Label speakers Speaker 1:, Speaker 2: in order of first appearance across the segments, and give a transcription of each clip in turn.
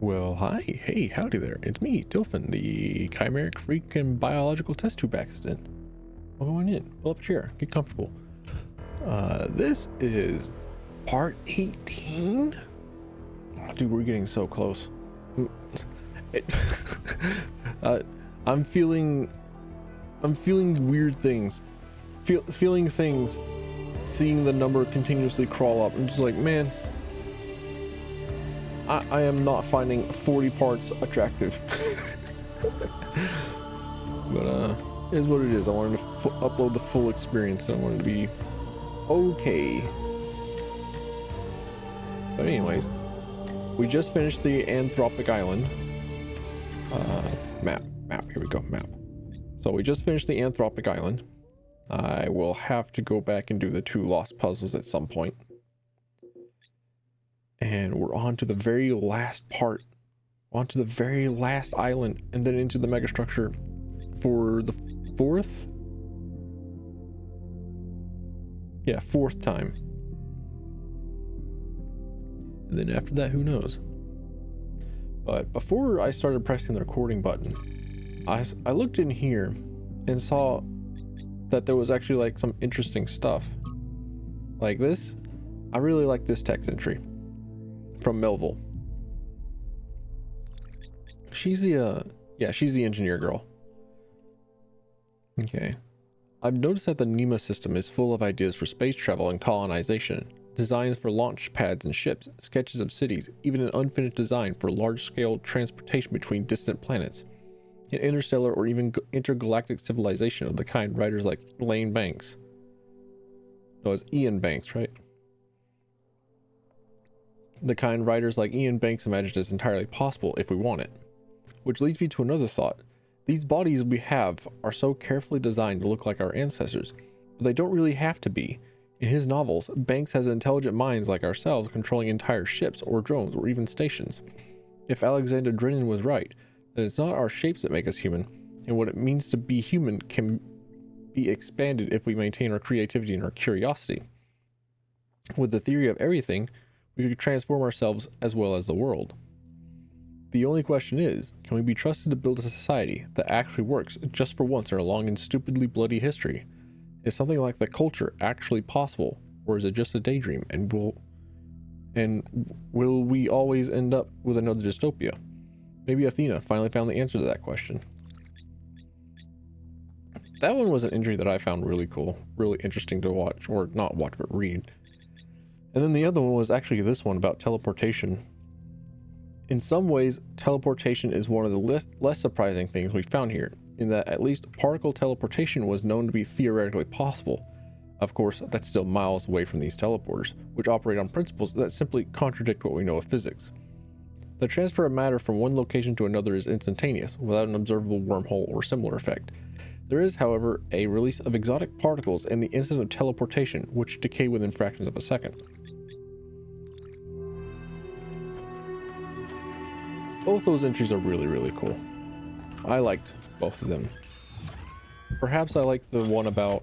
Speaker 1: Well, hi, hey, howdy there. It's me, Dilphin, the chimeric freak and biological test tube accident. Well, going in, pull up a chair, get comfortable. This is part 18? Oh, dude, we're getting so close. It, I'm feeling weird things. Feeling things, seeing the number continuously crawl up. I'm just like, man, I am not finding 40 parts attractive. But it is what it is. I wanted to upload the full experience, and I wanted to be okay. But anyways, we just finished the Anthropic Island. Map, here we go, map. So we just finished the Anthropic Island. I will have to go back and do the 2 lost puzzles at some point. And we're on to the very last part, onto the very last island, and then into the megastructure for the 4th? Yeah, 4th time. And then after that, who knows? But before I started pressing the recording button, I looked in here and saw that there was actually like some interesting stuff. Like this. I really like this text entry from Melville. She's the she's the engineer girl. Okay. I've noticed that the NEMA system is full of ideas for space travel and colonization, designs for launch pads and ships, sketches of cities, even an unfinished design for large-scale transportation between distant planets, an interstellar or even intergalactic civilization of the kind writers like Lane Banks. No, it's Ian Banks, right? The kind writers like Ian Banks imagined is entirely possible if we want it. Which leads me to another thought. These bodies we have are so carefully designed to look like our ancestors, but they don't really have to be. In his novels, Banks has intelligent minds like ourselves controlling entire ships or drones or even stations. If Alexander Drennan was right, then it's not our shapes that make us human, and what it means to be human can be expanded if we maintain our creativity and our curiosity. With the theory of everything, we could transform ourselves as well as the world. The only question is, can we be trusted to build a society that actually works just for once in our long and stupidly bloody history? Is something like the culture actually possible, or is it just a daydream, and will we always end up with another dystopia? Maybe Athena finally found the answer to that question. That one was an entry that I found really cool, really interesting to watch, or not watch, but read. And then the other one was actually this one about teleportation. In some ways, teleportation is one of the less surprising things we found here, in that at least particle teleportation was known to be theoretically possible. Of course, that's still miles away from these teleporters, which operate on principles that simply contradict what we know of physics. The transfer of matter from one location to another is instantaneous, without an observable wormhole or similar effect. There is, however, a release of exotic particles in the instant of teleportation, which decay within fractions of a second. Both those entries are really, really cool. I liked both of them. Perhaps I like the one about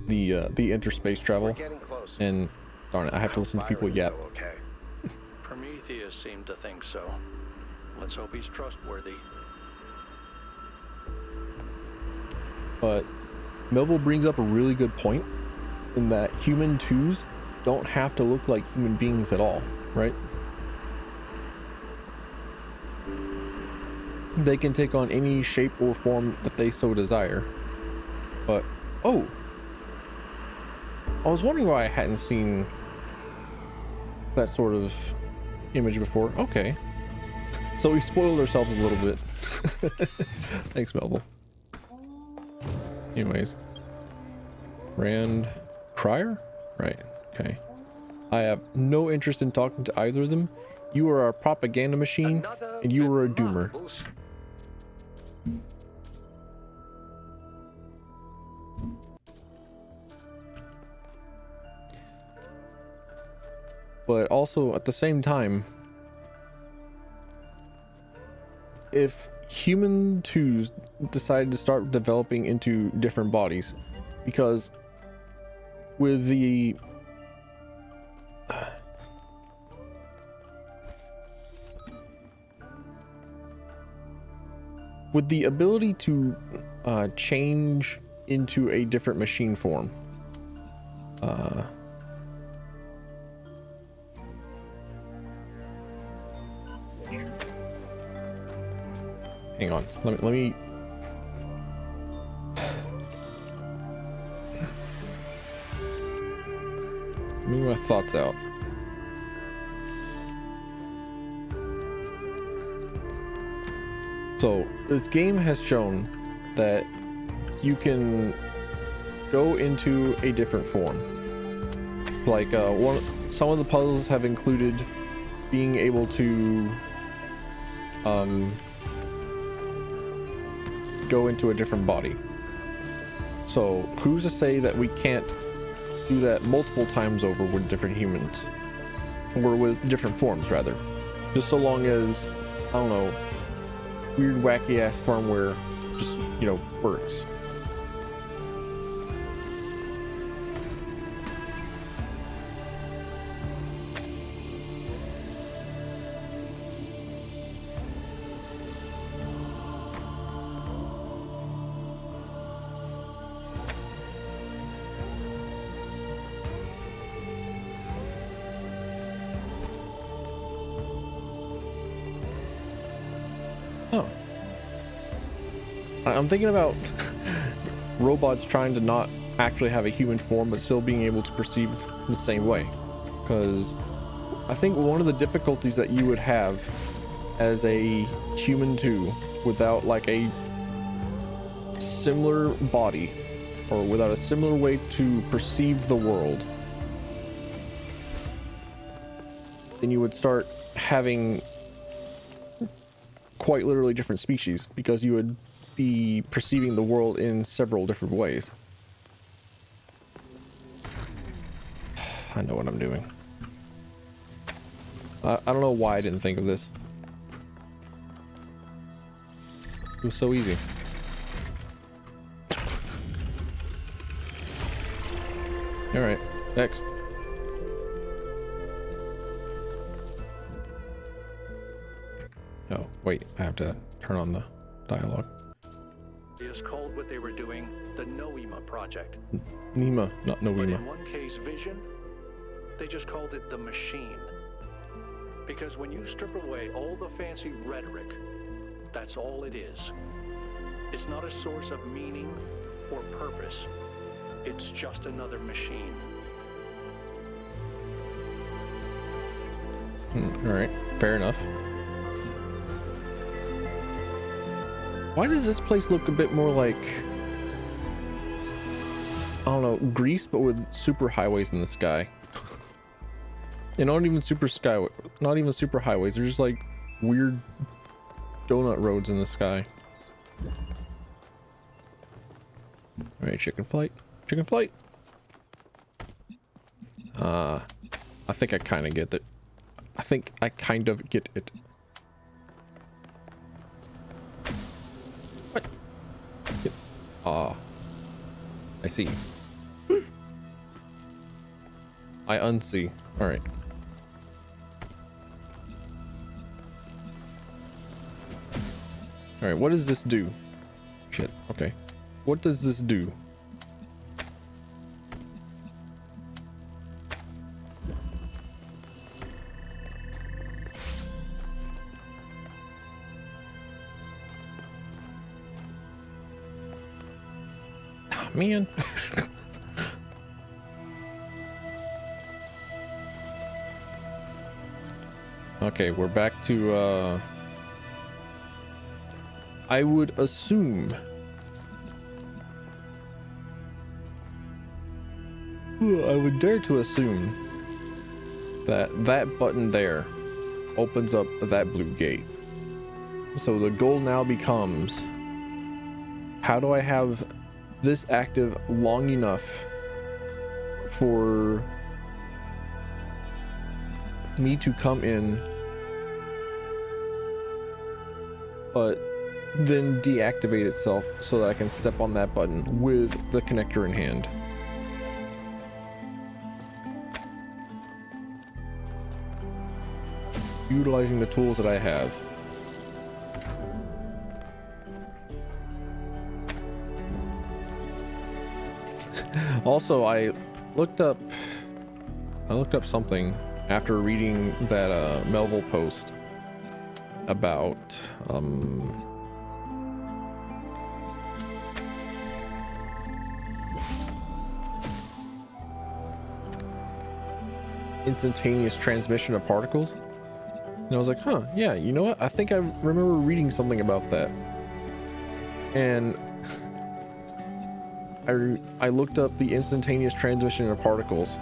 Speaker 1: the interspace travel. And darn it, I have to listen to people yap.
Speaker 2: Okay. Prometheus seemed to think so. Let's hope he's trustworthy.
Speaker 1: But Melville brings up a really good point in that human twos don't have to look like human beings at all, right? They can take on any shape or form that they so desire. But, oh! I was wondering why I hadn't seen that sort of image before. Okay. So we spoiled ourselves a little bit. Thanks, Melville. Anyways. Rand Cryer? Right, okay. I have no interest in talking to either of them. You are a propaganda machine, and you are a doomer. But also, at the same time, if human twos decided to start developing into different bodies, because with the with the ability to change into a different machine form. Hang on, let me move my thoughts out. So this game has shown that you can go into a different form. Like some of the puzzles have included being able to go into a different body. So who's to say that we can't do that multiple times over with different humans, or with different forms rather, just so long as, I don't know, weird wacky ass firmware just, you know, works. Oh. I'm thinking about robots trying to not actually have a human form, but still being able to perceive the same way. Because I think one of the difficulties that you would have as a human too, without like a similar body, or without a similar way to perceive the world, then you would start having quite literally different species, because you would be perceiving the world in several different ways. I know what I'm doing. I don't know why I didn't think of this. It was so easy. All right, next. Oh, wait, I have to turn on the dialogue.
Speaker 2: Is called what they were doing the Noema project.
Speaker 1: Nema, not
Speaker 2: But
Speaker 1: Noema.
Speaker 2: in one case, Vision, they just called it the machine. Because when you strip away all the fancy rhetoric, that's all it is. It's not a source of meaning or purpose. It's just another machine.
Speaker 1: All right, fair enough. Why does this place look a bit more like, I don't know, Greece, but with super highways in the sky? And not even super highways. They're just like weird donut roads in the sky. All right, chicken flight. I think I kind of get it. What? I see. I unsee. All right. All right, what does this do? Shit, okay. What does this do? Ah, man. Okay, we're back to, I would assume I would dare to assume that that button there opens up that blue gate. So the goal now becomes, how do I have this active long enough for me to come in, but then deactivate itself so that I can step on that button with the connector in hand. Utilizing the tools that I have. Also, I looked up something after reading that Melville post about instantaneous transmission of particles. And I was like, huh, yeah, you know what? I think I remember reading something about that. And I looked up the instantaneous transmission of particles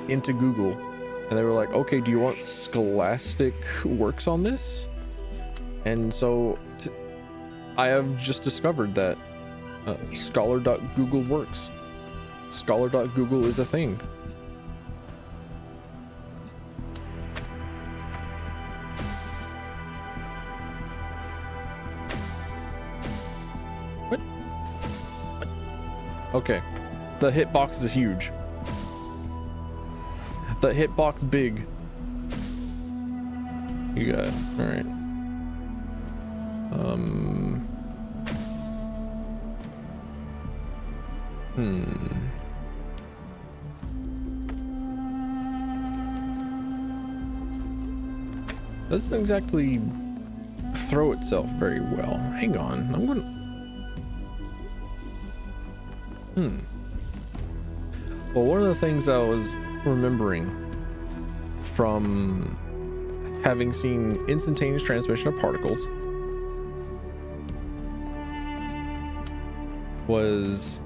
Speaker 1: into Google, and they were like, okay, do you want scholastic works on this? And so I have just discovered that scholar.google works. Scholar.google is a thing. What? Okay, the hitbox is huge. The hitbox big. You got it. All right. Doesn't exactly throw itself very well. Hang on, I'm gonna. Well, one of the things I was remembering from having seen instantaneous transmission of particles was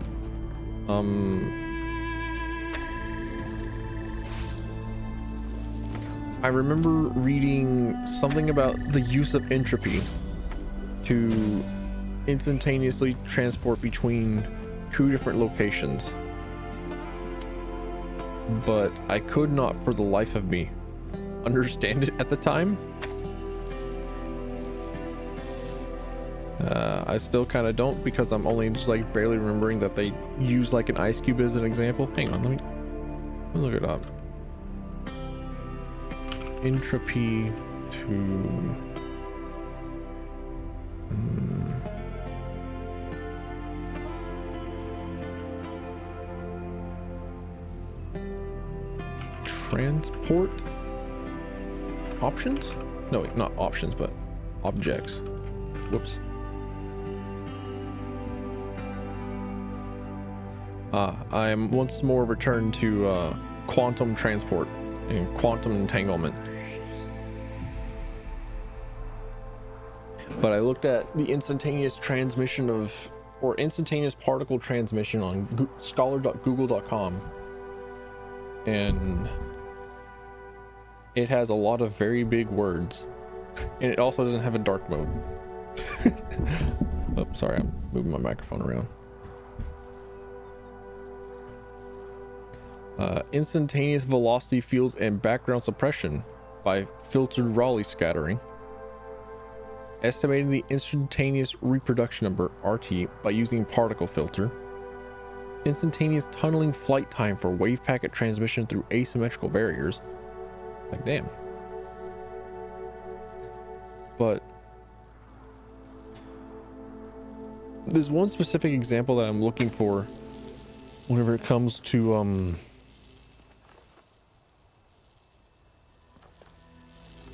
Speaker 1: I remember reading something about the use of entropy to instantaneously transport between two different locations, but I could not for the life of me understand it at the time. I still kind of don't, because I'm only just like barely remembering that they use like an ice cube as an example. Hang on, let me look it up. Entropy to transport options? No, wait, not options, but objects. Whoops. I am once more returned to quantum transport and quantum entanglement. But I looked at the instantaneous transmission of, or instantaneous particle transmission on scholar.google.com, and it has a lot of very big words, and it also doesn't have a dark mode. Oh, sorry, I'm moving my microphone around. Instantaneous velocity fields and background suppression by filtered Rayleigh scattering. Estimating the instantaneous reproduction number, RT, by using particle filter. Instantaneous tunneling flight time for wave packet transmission through asymmetrical barriers. Like, damn. But there's one specific example that I'm looking for whenever it comes to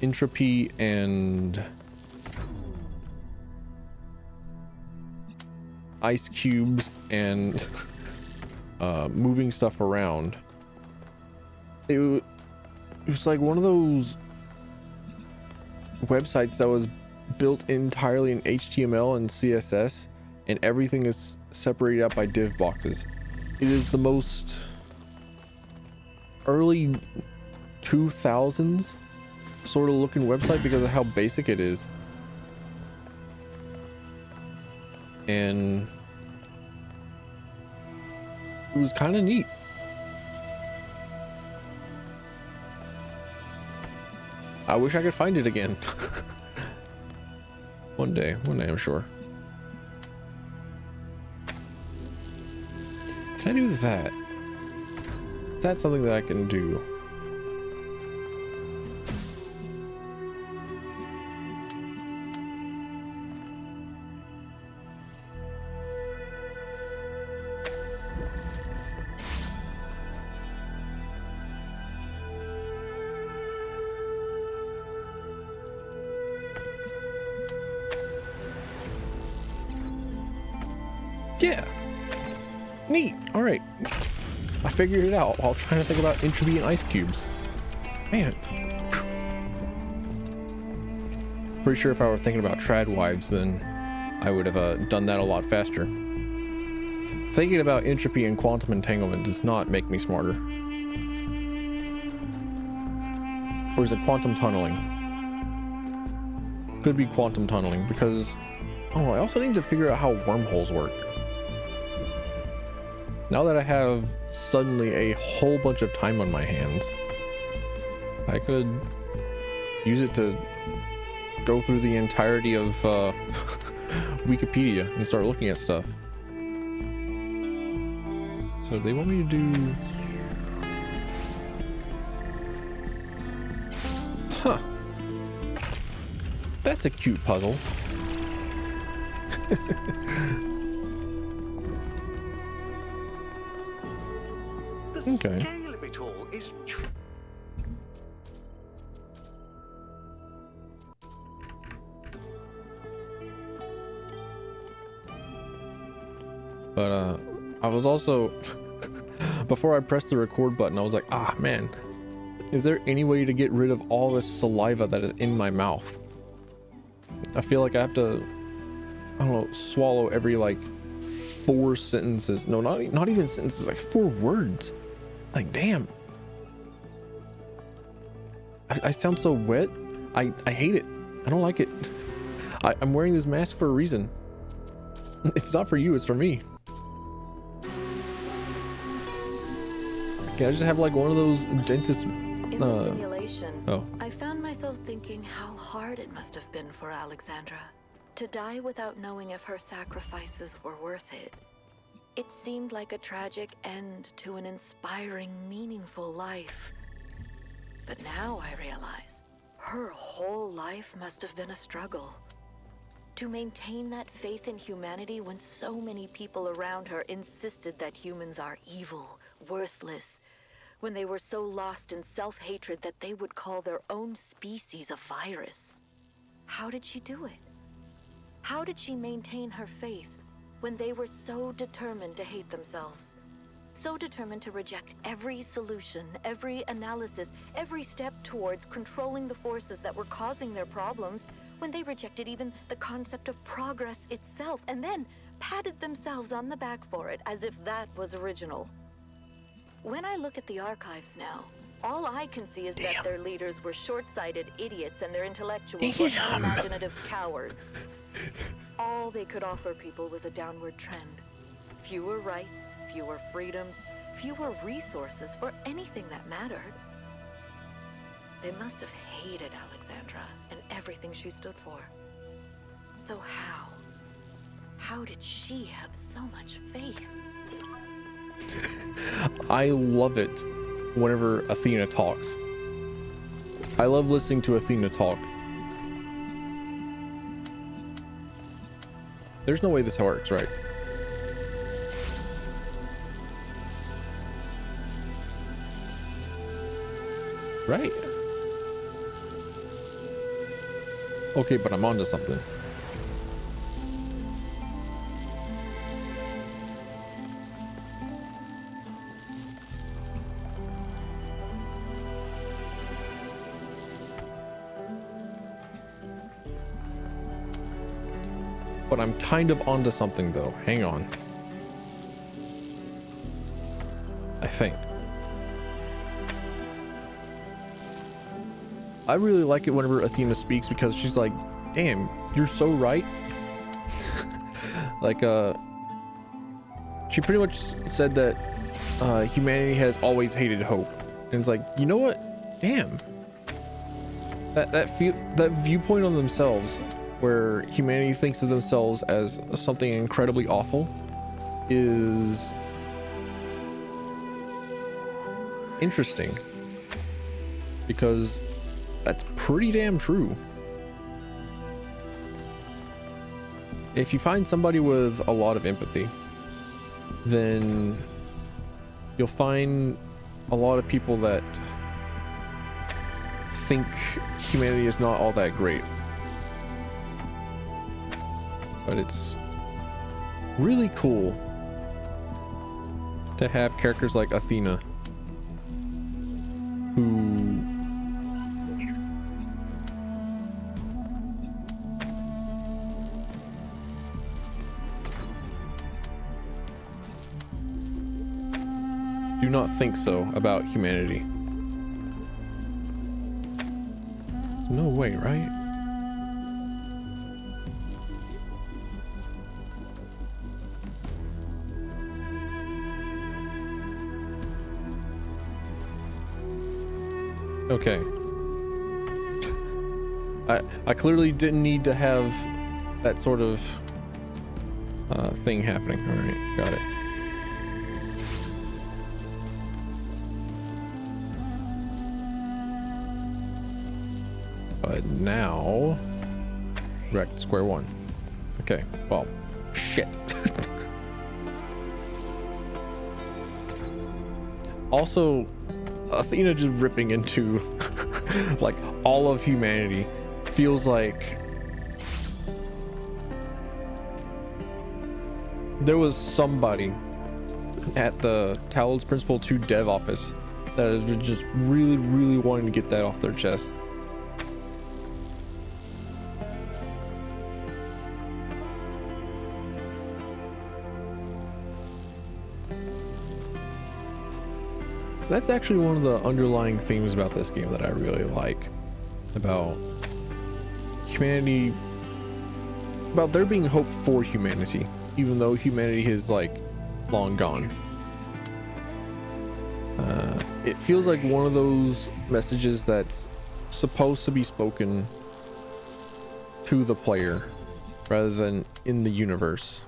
Speaker 1: entropy and ice cubes and moving stuff around. It was like one of those websites that was built entirely in HTML and CSS, and everything is separated out by div boxes. It is the most early 2000s sort of looking website because of how basic it is. And it was kind of neat. I wish I could find it again. One day I'm sure. Can I do that? Is that something that I can do? Yeah. Neat. All right. I figured it out while trying to think about entropy and ice cubes. Man. Pretty sure if I were thinking about trad wives, then I would have done that a lot faster. Thinking about entropy and quantum entanglement does not make me smarter. Or is it quantum tunneling? Could be quantum tunneling because, oh, I also need to figure out how wormholes work. Now that I have suddenly a whole bunch of time on my hands, I could use it to go through the entirety of Wikipedia and start looking at stuff. So they want me to do... Huh. That's a cute puzzle. Okay.
Speaker 2: Scale of it all is
Speaker 1: But I was also before I pressed the record button, I was like, ah man, is there any way to get rid of all this saliva that is in my mouth? I feel like I have to, I don't know, swallow every like 4 sentences. No, not even sentences, like 4 words. Like, damn. I sound so wet. I hate it. I don't like it. I'm wearing this mask for a reason. It's not for you, it's for me. Can I just have like one of those dentist
Speaker 3: In the simulation,
Speaker 1: oh.
Speaker 3: I found myself thinking how hard it must have been for Alexandra to die without knowing if her sacrifices were worth it. It seemed like a tragic end to an inspiring, meaningful life. But now I realize her whole life must have been a struggle. To maintain that faith in humanity when so many people around her insisted that humans are evil, worthless, when they were so lost in self-hatred that they would call their own species a virus. How did she do it? How did she maintain her faith when they were so determined to hate themselves? So determined to reject every solution, every analysis, every step towards controlling the forces that were causing their problems, when they rejected even the concept of progress itself, and then patted themselves on the back for it as if that was original. When I look at the archives now, all I can see is that their leaders were short-sighted idiots and their intellectuals were unimaginative cowards. All they could offer people was a downward trend. Fewer rights, fewer freedoms, fewer resources for anything that mattered. They must have hated Alexandra and everything she stood for. So how did she have so much faith?
Speaker 1: I love it whenever Athena talks. I love listening to Athena talk. There's no way this works, right? Right. Okay, but I'm onto something. But I'm kind of onto something though. Hang on. I think. I really like it whenever Athena speaks because she's like, damn, you're so right. Like, she pretty much said that humanity has always hated hope. And it's like, you know what? Damn. That viewpoint on themselves, where humanity thinks of themselves as something incredibly awful, is interesting. Because that's pretty damn true. If you find somebody with a lot of empathy, then you'll find a lot of people that think humanity is not all that great. But it's really cool to have characters like Athena who do not think so about humanity. No way, right? Okay. I clearly didn't need to have that sort of thing happening. All right, got it. But now we're back to square one. Okay, well, shit. Also, Athena just ripping into like all of humanity feels like there was somebody at the Talos Principle 2 dev office that is just really wanting to get that off their chest. That's actually one of the underlying themes about this game that I really like, about humanity, about there being hope for humanity, even though humanity is like long gone. It feels like one of those messages that's supposed to be spoken to the player rather than in the universe.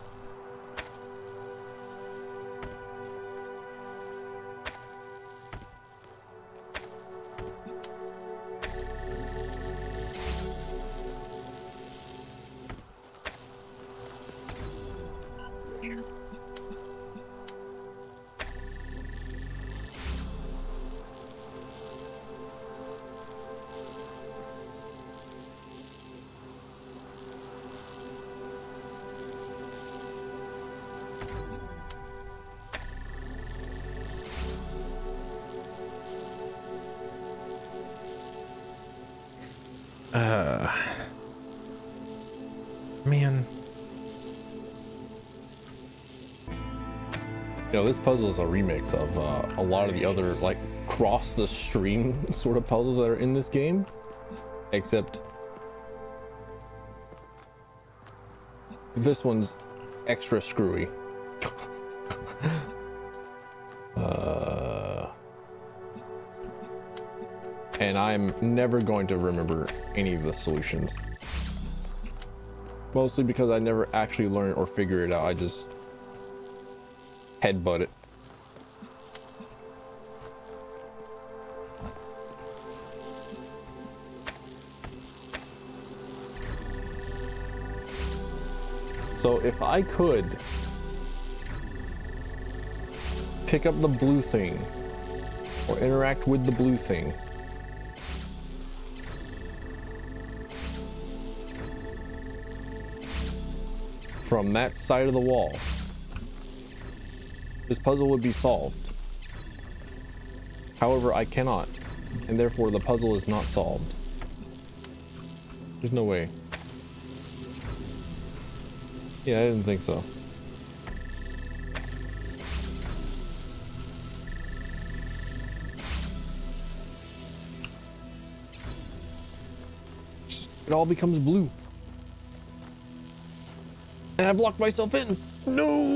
Speaker 1: Man. You know, this puzzle is a remix of a lot of the other, like, cross the stream sort of puzzles that are in this game. Except this one's extra screwy. And I'm never going to remember any of the solutions. Mostly because I never actually learn or figure it out. I just headbutt it. So if I could pick up the blue thing or interact with the blue thing, from that side of the wall, this puzzle would be solved. However, I cannot, and therefore the puzzle is not solved. There's no way. Yeah, I didn't think so. It all becomes blue. And I've locked myself in. No.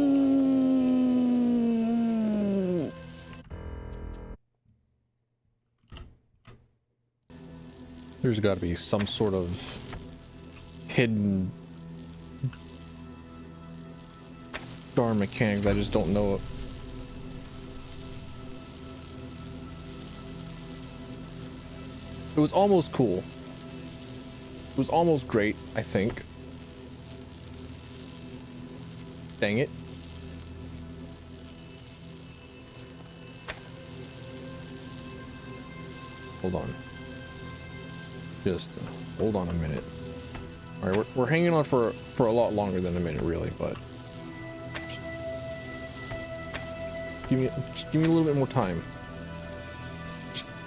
Speaker 1: There's got to be some sort of hidden darn mechanics I just don't know. It was almost cool. It was almost great, I think. Dang it. Hold on. Just hold on a minute. All right, we're hanging on for a lot longer than a minute, really, but Just give me a little bit more time.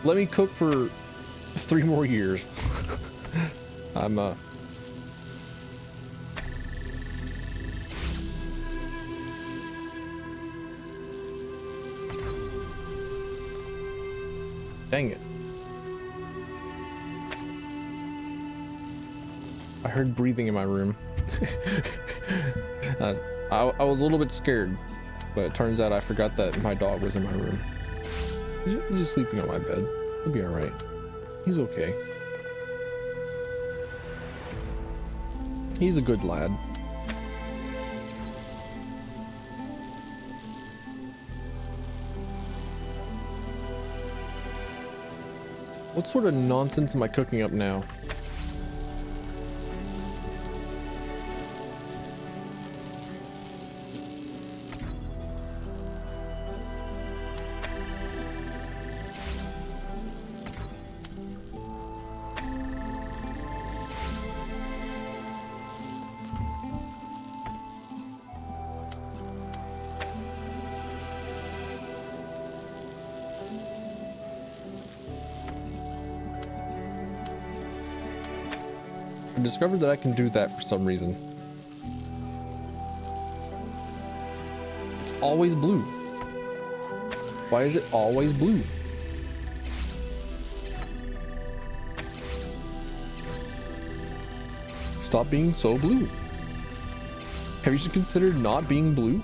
Speaker 1: Let me cook for 3 more years. I'm dang it. I heard breathing in my room. I was a little bit scared, but it turns out I forgot that my dog was in my room. He's just sleeping on my bed. He'll be alright. He's okay. He's a good lad. What sort of nonsense am I cooking up now? I discovered that I can do that for some reason. It's always blue. Why is it always blue? Stop being so blue. Have you considered not being blue?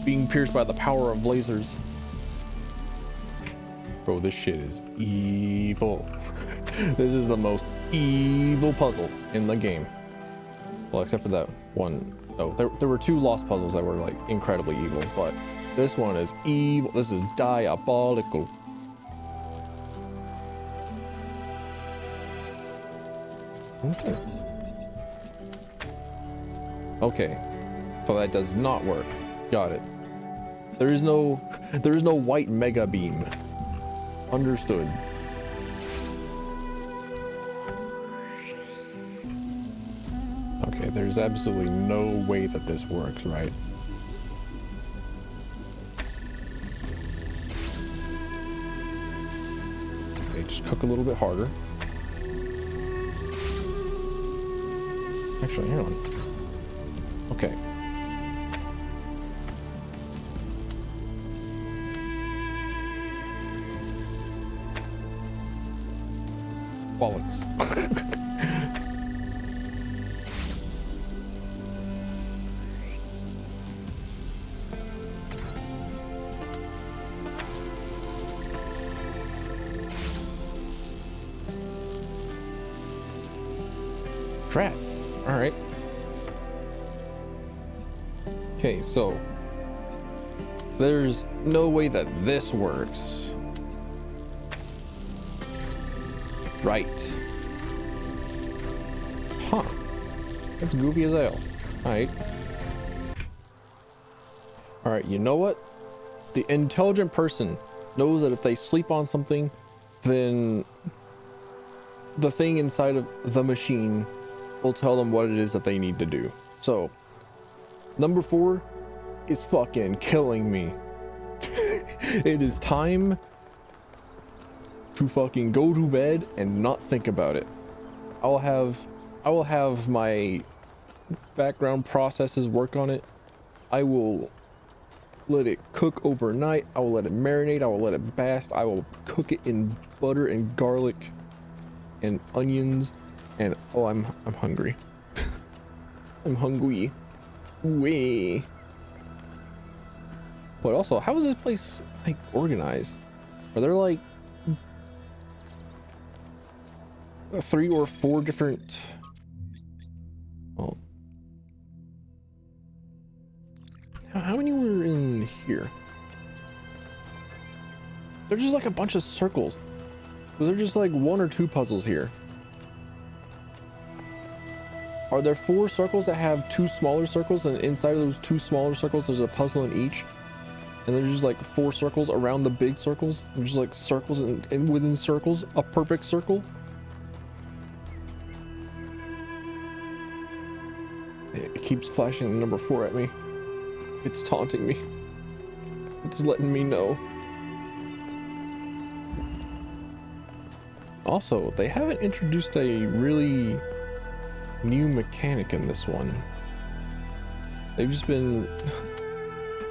Speaker 1: Being pierced by the power of lasers. Bro, this shit is evil. This is the most evil puzzle in the game. Well, except for that one. Oh, there were 2 lost puzzles that were like incredibly evil, but this one is evil. This is diabolical. Okay. Okay, so that does not work. Got it. There is no white mega beam. Understood. Okay, there's absolutely no way that this works, right? Okay, just cook a little bit harder. Actually, hang on. Okay. Bollocks. Trap. All right. Okay, so there's no way that this works. Right. Huh. That's goofy as hell. Alright. Alright, you know what? The intelligent person knows that if they sleep on something, then the thing inside of the machine will tell them what it is that they need to do. So, number 4 is fucking killing me. It is time to fucking go to bed and not think about it. I will have my background processes work on it. I will let it cook overnight. I will let it marinate. I will let it baste. I will cook it in butter and garlic and onions. And oh, I'm hungry. I'm hungry. Wee. But also, how is this place like organized? Are there like 3 or 4 different? Oh, how many were in here? They're just like a bunch of circles. They're just like 1 or 2 puzzles here. Are there 4 circles that have 2 smaller circles, and inside of those 2 smaller circles there's a puzzle in each? And there's just like 4 circles around the big circles? There's just like circles and within circles, a perfect circle? It keeps flashing the number 4 at me. It's taunting me. It's letting me know. Also, they haven't introduced a really new mechanic in this one. They've just been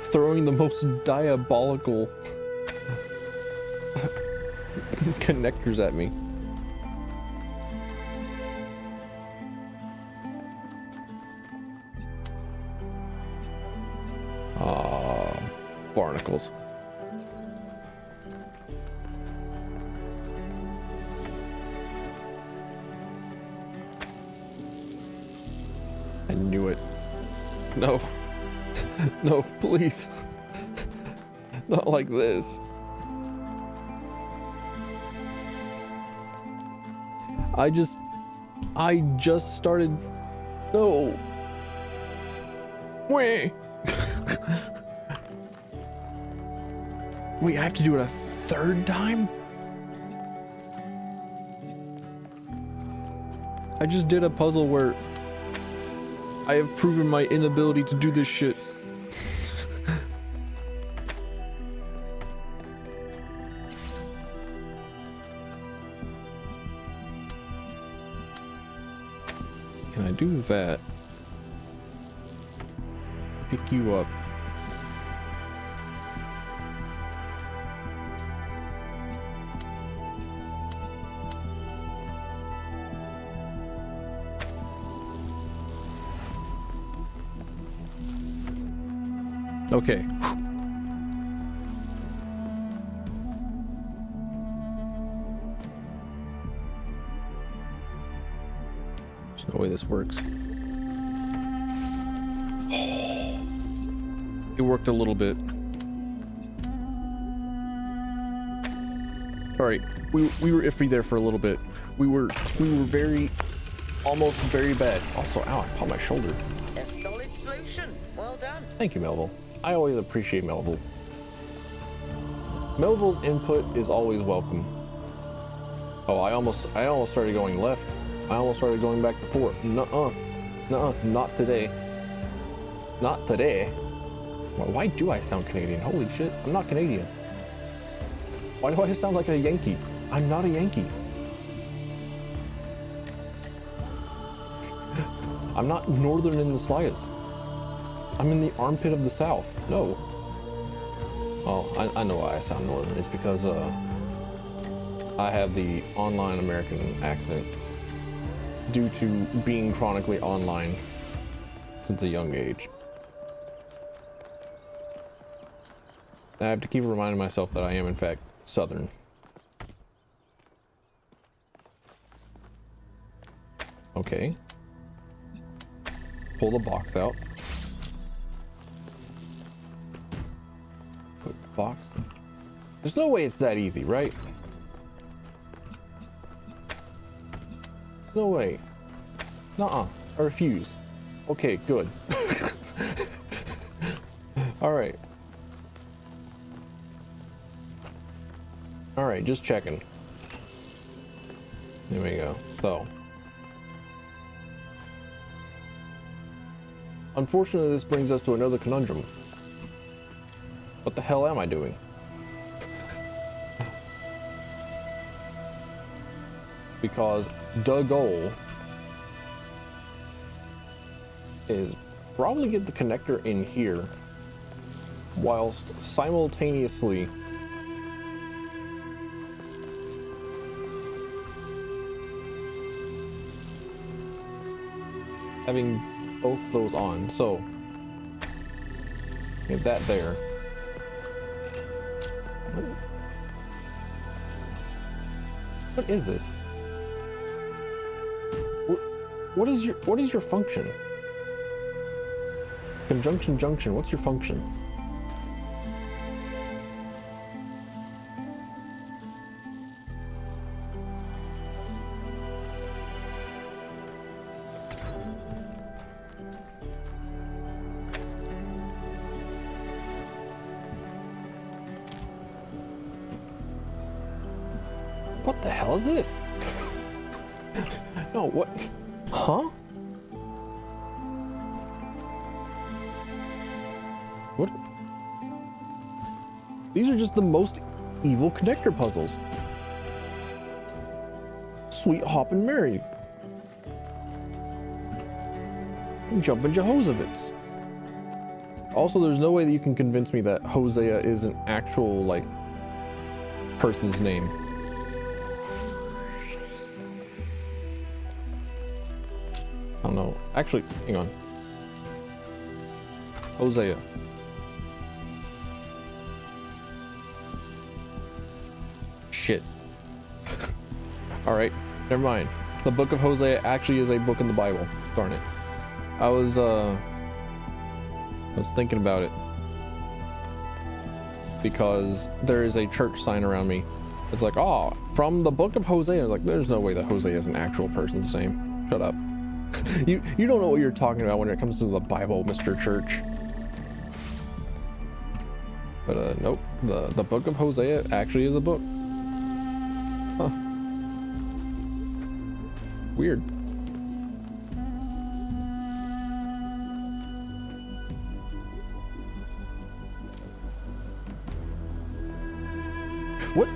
Speaker 1: throwing the most diabolical connectors at me. Barnacles. I knew it. No. No, please. Not like this. I just started. No. Wait. Wait, I have to do it a 3rd time? I just did a puzzle where I have proven my inability to do this shit. Can I do that? Pick you up. Okay. There's no way this works. It worked a little bit. All right, we were iffy there for a little bit. We were very, almost very bad. Also, ow, I popped my shoulder.
Speaker 4: A solid solution. Well done.
Speaker 1: Thank you, Melville. I always appreciate Melville. Melville's input is always welcome. Oh, I almost started going left. I almost started going back to 4. Nuh-uh, not today. Not today. Why do I sound Canadian? Holy shit, I'm not Canadian. Why do I sound like a Yankee? I'm not a Yankee. I'm not northern in the slightest. I'm in the armpit of the South. No. Oh, I know why I sound northern. It's because I have the online American accent due to being chronically online since a young age. I have to keep reminding myself that I am in fact Southern. Okay. Pull the box out. Put box. There's no way it's that easy, right? No way. Nuh-uh. I refuse. Okay, good. Alright. Alright, just checking. There we go. So. Unfortunately, this brings us to another conundrum. What the hell am I doing? Because the goal is probably get the connector in here whilst simultaneously having both those on. So get that there. What is this? What is your function? Conjunction junction, what's your function? What the hell is this? No, what? Huh? What? These are just the most evil connector puzzles. Sweet hoppin' Mary. Jumpin' Jehosevitz. Also, there's no way that you can convince me that Hosea is an actual, like, person's name. I don't know. Actually, hang on. Hosea. Shit. Alright, never mind. The book of Hosea actually is a book in the Bible. Darn it. I was thinking about it. Because there is a church sign around me. It's like, oh, from the book of Hosea. I was like, there's no way that Hosea is an actual person's name. Shut up. You don't know what you're talking about when it comes to the Bible, Mr. Church. But nope, the book of Hosea actually is a book. Huh. Weird. What?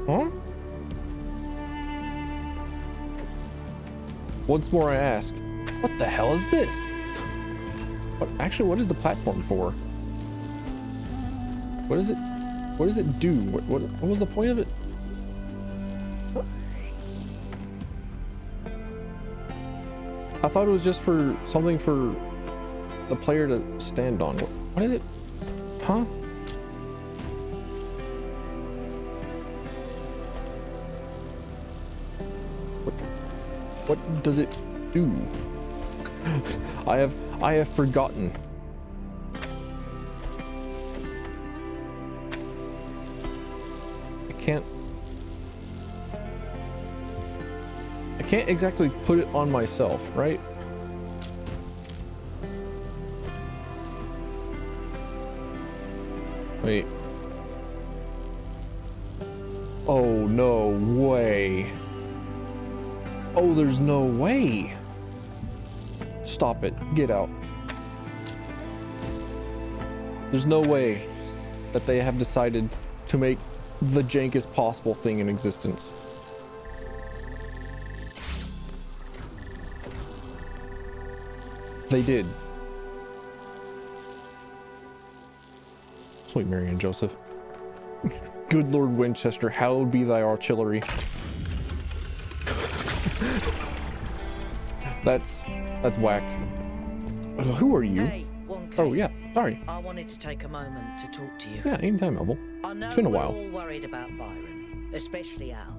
Speaker 1: Huh? Once more I ask, what the hell is this? What actually, what is the platform for? What is it? What does it do? What was the point of it? I thought it was just for something for the player to stand on. What is it? Huh? What does it do? I have forgotten. I can't exactly put it on myself, right? Wait. Oh, no way. Oh, there's no way. Stop it. Get out. There's no way that they have decided to make the jankest possible thing in existence. They did. Sweet Mary and Joseph. Good Lord Winchester, hallowed be thy artillery. That's whack. Who are you?
Speaker 4: Hey, Wonky.
Speaker 1: Oh yeah, sorry.
Speaker 4: I wanted to take a moment to talk to you.
Speaker 1: Yeah, anytime, Elbow.
Speaker 4: I know
Speaker 1: It's been a
Speaker 4: we're
Speaker 1: while.
Speaker 4: all worried about Byron, especially Al,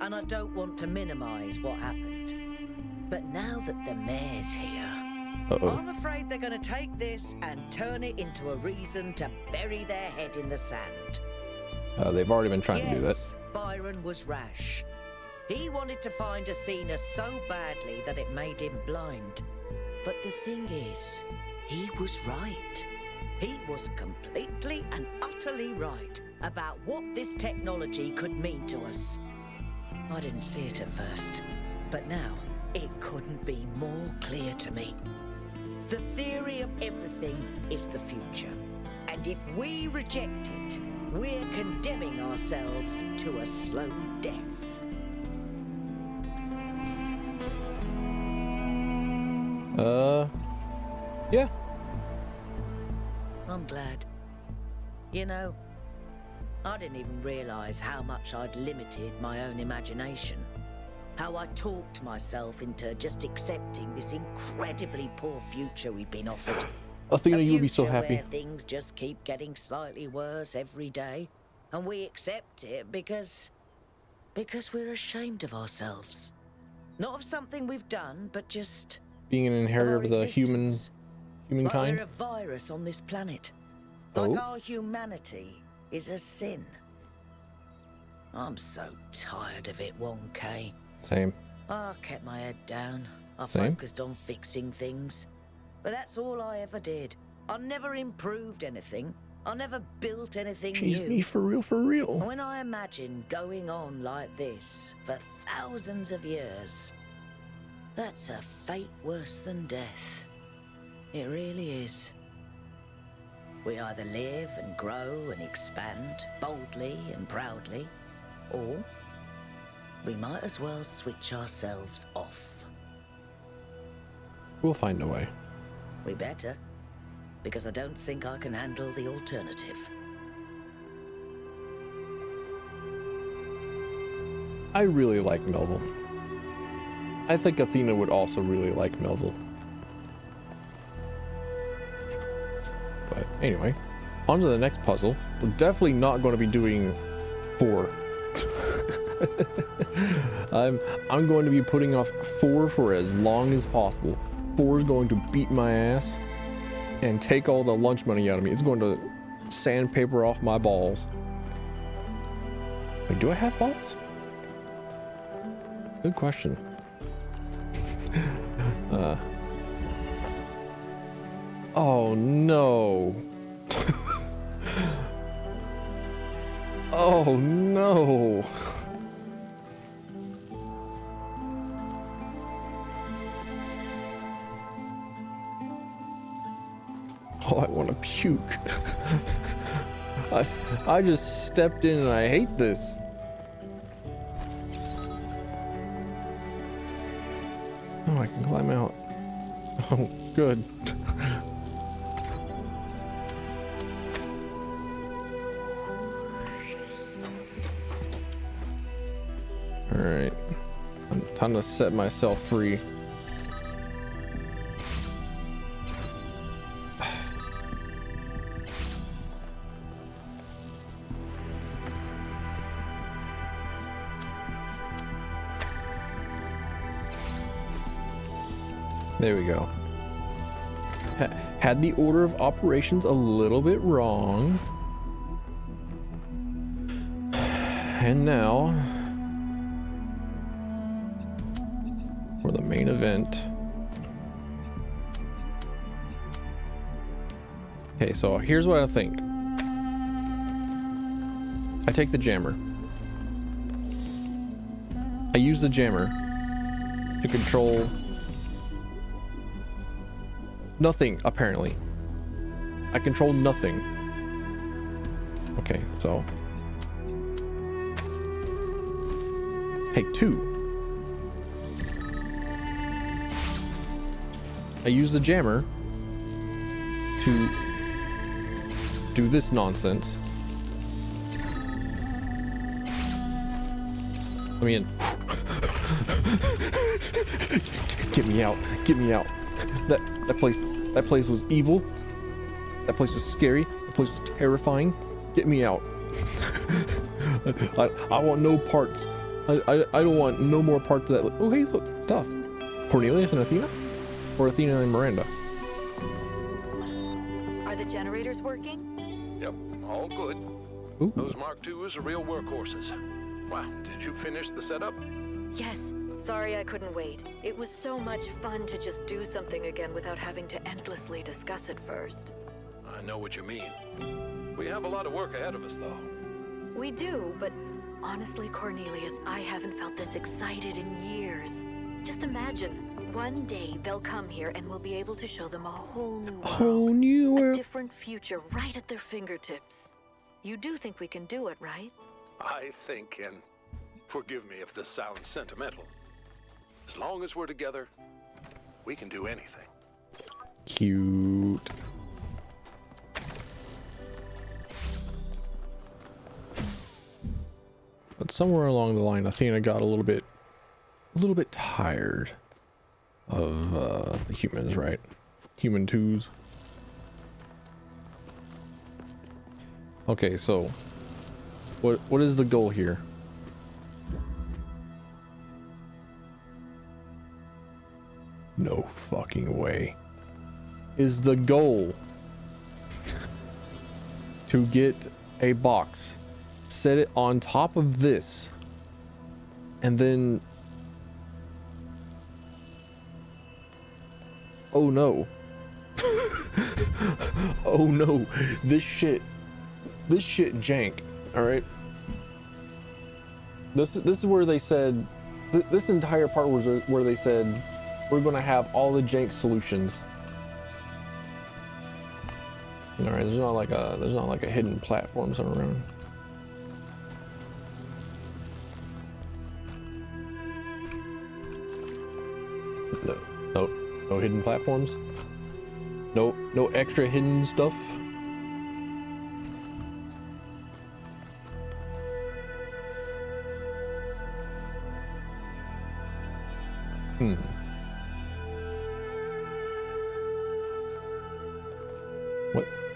Speaker 4: and I don't want to minimize what happened. But now that the mayor's here, I'm afraid they're going to take this and turn it into a reason to bury their head in the sand.
Speaker 1: They've already been trying to do that.
Speaker 4: Byron was rash. He wanted to find Athena so badly that it made him blind. But the thing is, he was right. He was completely and utterly right about what this technology could mean to us. I didn't see it at first, but now it couldn't be more clear to me. The theory of everything is the future. And if we reject it, we're condemning ourselves to a slow death.
Speaker 1: Yeah.
Speaker 4: I'm glad. You know, I didn't even realize how much I'd limited my own imagination. How I talked myself into just accepting this incredibly poor future we'd been offered.
Speaker 1: Athena, you would be so
Speaker 4: future
Speaker 1: happy.
Speaker 4: where things just keep getting slightly worse every day, and we accept it because we're ashamed of ourselves. Not of something we've done, but just
Speaker 1: Being an inheritor of the
Speaker 4: existence. Like
Speaker 1: humankind.
Speaker 4: we're a virus on this planet. Like
Speaker 1: Oh.
Speaker 4: our humanity is a sin. I'm so tired of it, 1K.
Speaker 1: Same.
Speaker 4: I kept my head down. I
Speaker 1: Same.
Speaker 4: focused on fixing things. But that's all I ever did. I never improved anything. I never built anything
Speaker 1: She's
Speaker 4: new.
Speaker 1: me for real, for real.
Speaker 4: When I imagine going on like this for thousands of years, that's a fate worse than death. It really is. We either live and grow and expand boldly and proudly, or we might as well switch ourselves off.
Speaker 1: We'll find a way.
Speaker 4: We better, because I don't think I can handle the alternative.
Speaker 1: I really like Melville. I think Athena would also really like Melville. But anyway, on to the next puzzle. We're definitely not going to be doing 4. I'm going to be putting off 4 for as long as possible. 4 is going to beat my ass and take all the lunch money out of me. It's going to sandpaper off my balls. Wait, do I have balls? Good question. Oh no. Oh no. Oh, I want to puke. I just stepped in and I hate this. Oh, I can climb out. Oh, good. All right, time to set myself free. There we go. Had the order of operations a little bit wrong. And now for the main event. Okay, so here's what I think. I take the jammer. I use the jammer to control nothing, apparently. I control nothing. Okay, so take 2. I use the jammer to do this nonsense. Let me in. Get me out. Get me out. That place was evil. That place was scary. That place was terrifying. Get me out. I want no parts. I don't want no more parts of that. Oh, hey, look, stuff. Cornelius and Athena? Or Athena and Miranda?
Speaker 3: Are the generators working?
Speaker 5: Yep, all good.
Speaker 1: Ooh.
Speaker 5: Those Mark IIs are real workhorses. Wow, did you finish the setup?
Speaker 3: Yes. Sorry I couldn't wait. It was so much fun to just do something again without having to endlessly discuss it first.
Speaker 5: I know what you mean. We have a lot of work ahead of us, though.
Speaker 3: We do, but honestly, Cornelius, I haven't felt this excited in years. Just imagine, one day they'll come here and we'll be able to show them a whole new world.
Speaker 1: Whole new
Speaker 3: A
Speaker 1: world.
Speaker 3: different future right at their fingertips. You do think we can do it, right?
Speaker 5: I think, and forgive me if this sounds sentimental, as long as we're together, we can do anything.
Speaker 1: Cute. But somewhere along the line, Athena got a little bit tired of the humans, right? Human twos. Okay, so what is the goal here? No fucking way. Is the goal to get a box, set it on top of this, and then oh no. Oh no, this shit jank. All right. This is where they said, this entire part was where they said we're gonna have all the jank solutions. All right, there's not like a hidden platform somewhere around. No hidden platforms. No extra hidden stuff.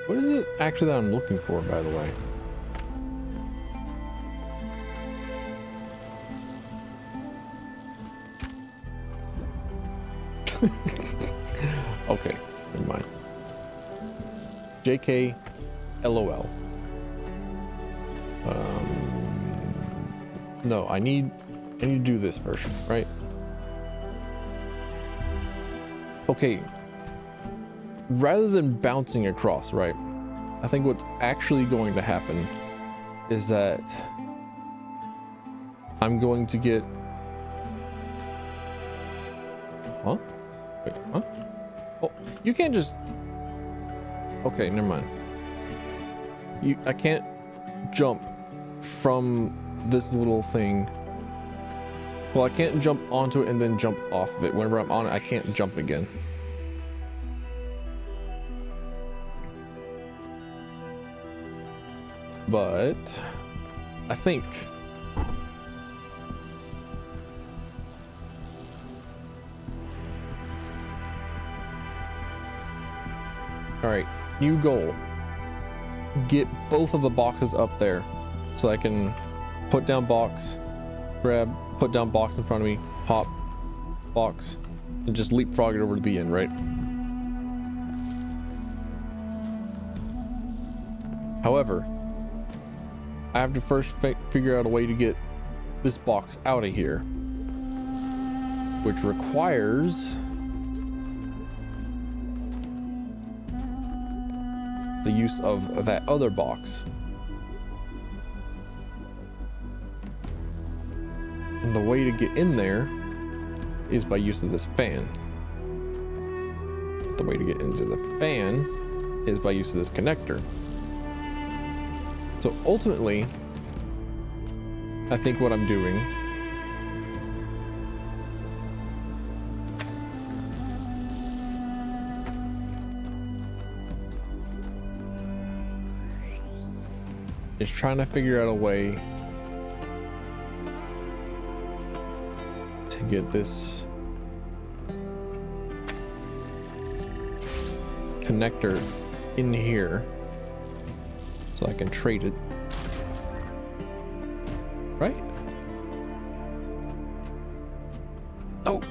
Speaker 1: What is it actually that I'm looking for, by the way? Okay, never mind. JK LOL. No, I need to do this first, right? Okay. Rather than bouncing across, right? I think what's actually going to happen is that I'm going to get... Huh? Wait, huh? Oh, you can't just... Okay, never mind. I can't jump from this little thing. Well, I can't jump onto it and then jump off of it. Whenever I'm on it, I can't jump again. But I think all right, new goal, get both of the boxes up there so I can put down box, put down box in front of me, hop box, and just leapfrog it over to the end, right? However, I have to first figure out a way to get this box out of here, which requires the use of that other box. And the way to get in there is by use of this fan. The way to get into the fan is by use of this connector. So ultimately, I think what I'm doing is trying to figure out a way to get this connector in here so I can trade it, right? Oh,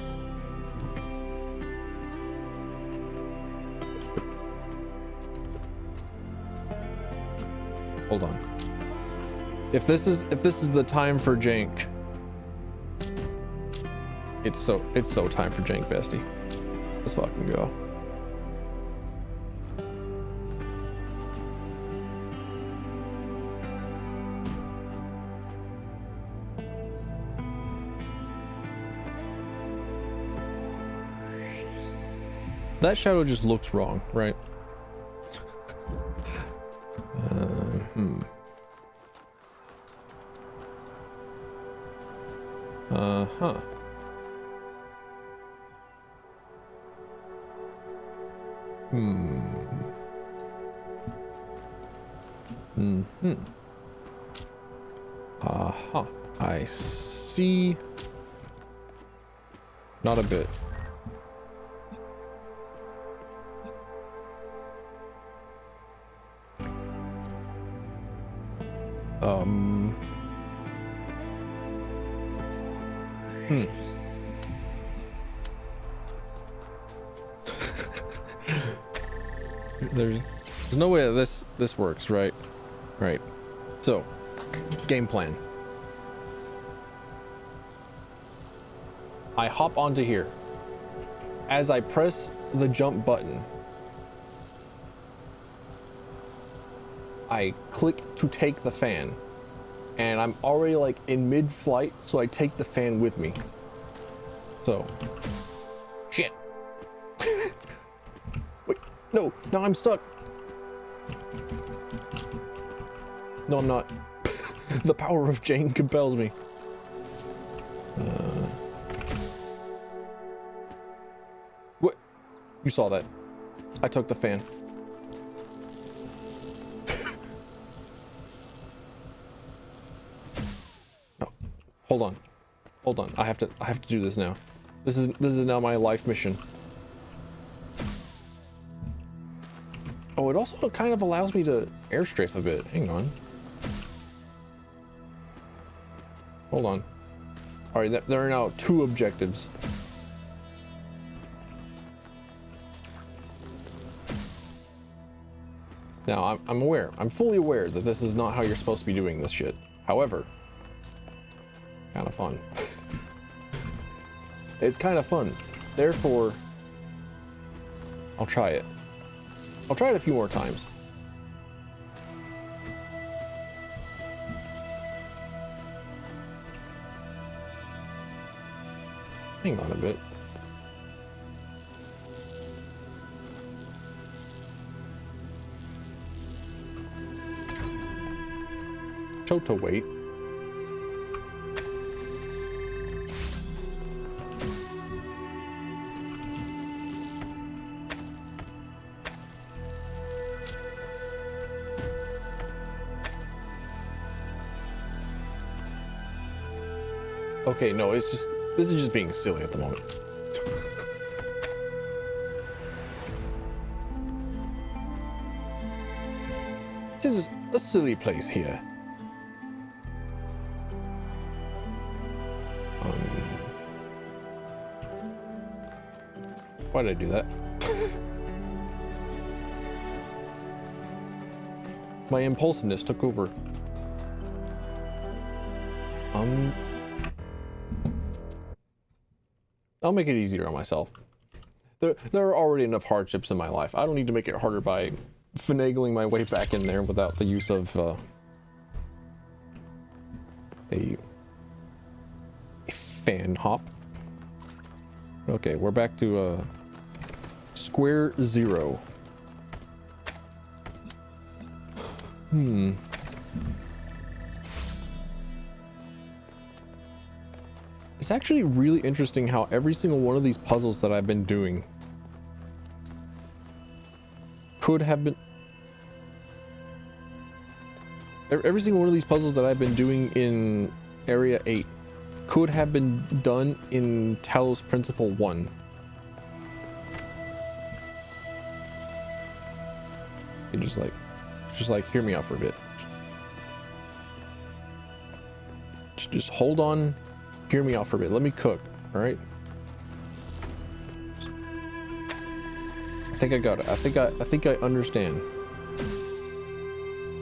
Speaker 1: hold on. If this is the time for jank, it's so time for jank, bestie. Let's fucking go. That shadow just looks wrong, right? Huh. Aha. I see. Not a bit. There's no way that this works, right? Right. So, game plan. I hop onto here. As I press the jump button, I click to take the fan, and I'm already like in mid-flight, so I take the fan with me. So, shit. Wait, no, now I'm stuck. No, I'm not. The power of Jane compels me. What? You saw that. I took the fan. No. Hold on. Hold on. I have to do this now. This is now my life mission. Oh, it also kind of allows me to airstrafe a bit. Hang on. Hold on. All right, there are now 2 objectives. Now, I'm aware. I'm fully aware that this is not how you're supposed to be doing this shit. However, kind of fun. It's kind of fun. Therefore, I'll try it. I'll try it a few more times. Hang on a bit. Chota wait. Okay, no, this is just being silly at the moment. This is a silly place here. Why did I do that? My impulsiveness took over. I'll make it easier on myself. There are already enough hardships in my life. I don't need to make it harder by finagling my way back in there without the use of a fan hop. Okay, we're back to square 0. It's actually really interesting how every single one of these puzzles that I've been doing could have been... Every single one of these puzzles that I've been doing in Area 8 could have been done in Talos Principle 1. And just like, hear me out for a bit. Just hold on. Hear me out for a bit. Let me cook, all right? I think I got it. I think I understand.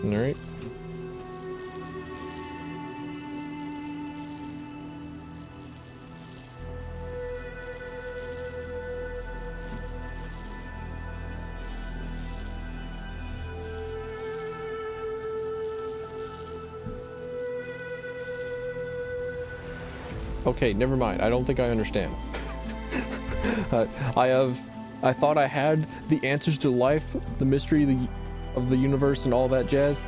Speaker 1: All right. Okay, never mind. I don't think I understand. I thought I had the answers to life, the mystery of the universe and all that jazz.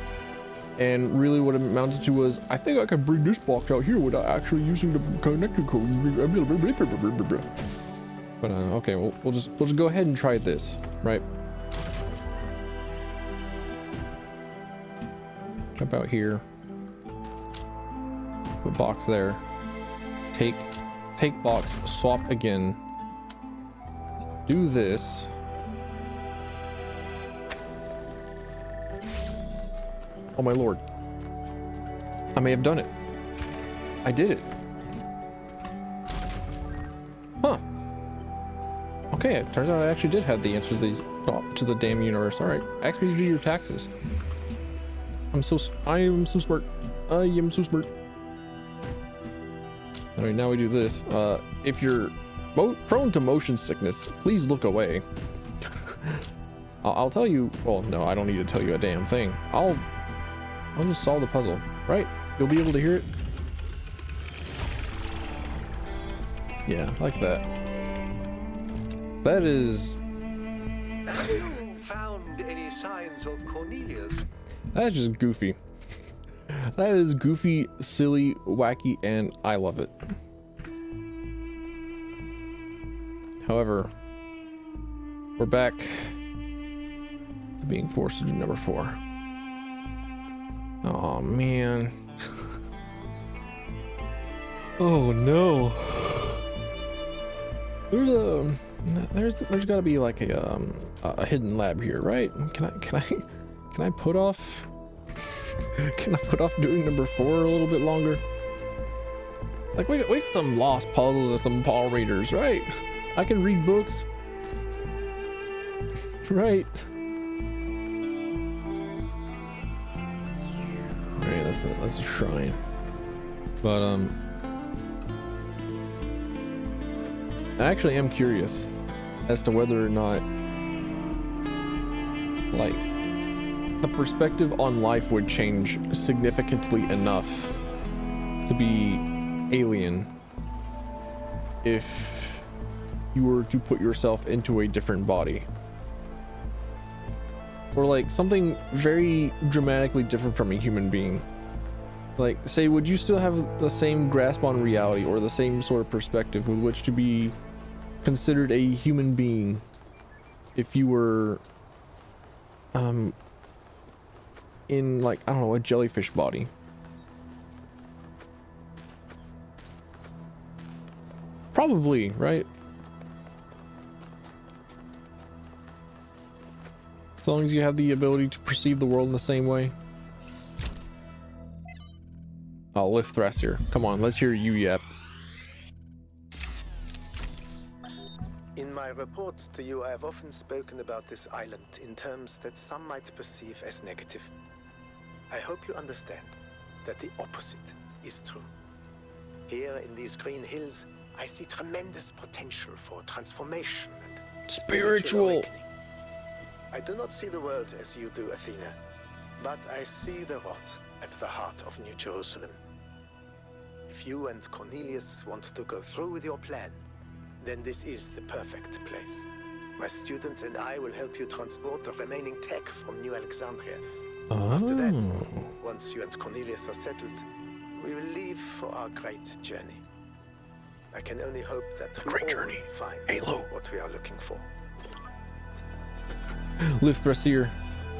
Speaker 1: And really what it amounted to was, I think I could bring this box out here without actually using the connector code. But okay, we'll just go ahead and try this, right? Jump out here. Put box there. Take box, swap again. Do this. Oh my lord. I may have done it. I did it. Huh. Okay, it turns out I actually did have the answer to the damn universe. Alright, ask me to do your taxes. I am so smart. I am so smart. Alright, now we do this. If you're prone to motion sickness, please look away. I'll tell you. Well, no, I don't need to tell you a damn thing. I'll just solve the puzzle, right? You'll be able to hear it. Yeah, like that. That is.
Speaker 2: Have you found any signs of Cornelius?
Speaker 1: That is just goofy. That is goofy, silly, wacky, and I love it. However, we're back to being forced to do number 4. Oh man. Oh no. There's got to be like a hidden lab here, right? Can I put off? Can I put off doing number 4 a little bit longer? Like we got some lost puzzles and some Paul Readers, right? I can read books, right? Right, that's a shrine, but I actually am curious as to whether or not, like, the perspective on life would change significantly enough to be alien if you were to put yourself into a different body, or like something very dramatically different from a human being. Like, say, would you still have the same grasp on reality or the same sort of perspective with which to be considered a human being if you were in, like, I don't know, a jellyfish body? Probably, right? As long as you have the ability to perceive the world in the same way. Oh, lift Thrasier. Come on, let's hear you yap.
Speaker 6: In my reports to you, I have often spoken about this island in terms that some might perceive as negative. I hope you understand that the opposite is true. Here in these green hills, I see tremendous potential for transformation and
Speaker 1: Spiritual.
Speaker 6: awakening. I do not see the world as you do, Athena, but I see the rot at the heart of New Jerusalem. If you and Cornelius want to go through with your plan, then this is the perfect place. My students and I will help you transport the remaining tech from New Alexandria. After that, once you and Cornelius are settled, we will leave for our great journey. I can only hope that we all find
Speaker 1: Halo.
Speaker 6: what we are looking for.
Speaker 1: Lift Thrasier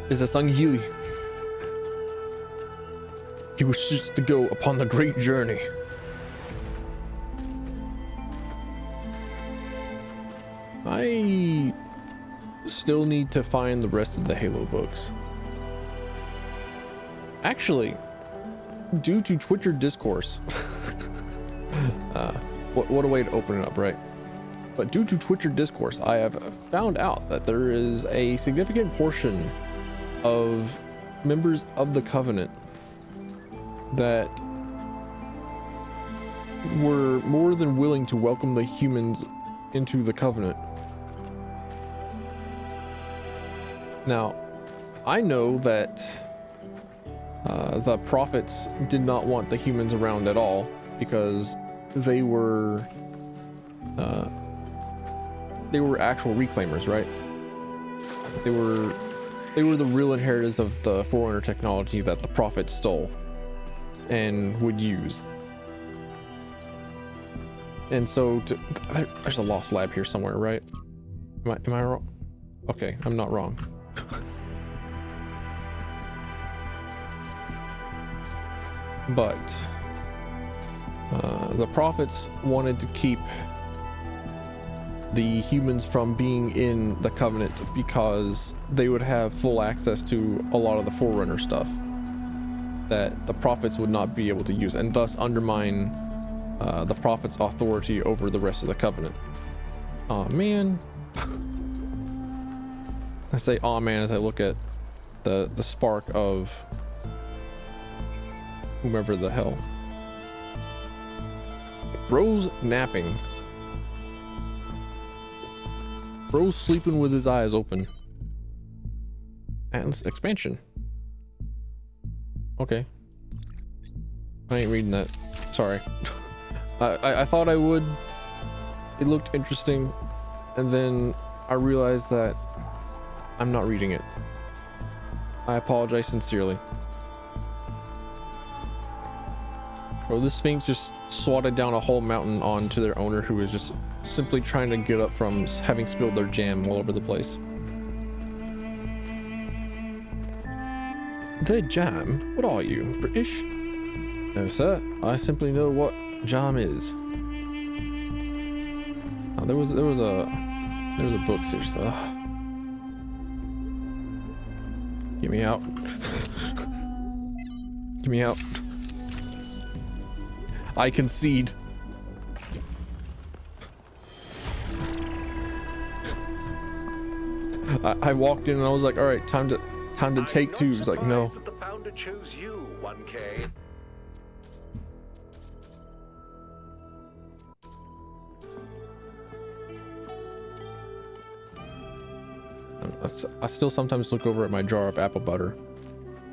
Speaker 1: is a Sangheili. He wishes to go upon the great journey. I still need to find the rest of the Halo books. Actually, due to Twitter discourse, what a way to open it up, right? But due to Twitter discourse, I have found out that there is a significant portion of members of the Covenant that were more than willing to welcome the humans into the Covenant. Now, I know that the prophets did not want the humans around at all because they were actual reclaimers, right? They were the real inheritors of the Forerunner technology that the prophets stole and would use. And so there's a lost lab here somewhere, right? Am I wrong? Okay, I'm not wrong. But the prophets wanted to keep the humans from being in the Covenant because they would have full access to a lot of the Forerunner stuff that the prophets would not be able to use, and thus undermine the prophets' authority over the rest of the Covenant. Oh man. I say "aw man" as I look at the spark of whomever the hell. Bro's napping. Bro's sleeping with his eyes open. Atlas expansion. Okay. I ain't reading that. Sorry. I thought I would. It looked interesting, and then I realized that I'm not reading it. I apologize sincerely. Bro, this Sphinx just swatted down a whole mountain onto their owner, who was just simply trying to get up from having spilled their jam all over the place. The jam? What are you, British? No, sir. I simply know what jam is. Oh, there was a book here, so. Get me out. Get me out. I concede. I walked in and I was like, all right, time to take two. He's like, no.
Speaker 2: That the founder chose you, 1K.
Speaker 1: I still sometimes look over at my jar of apple butter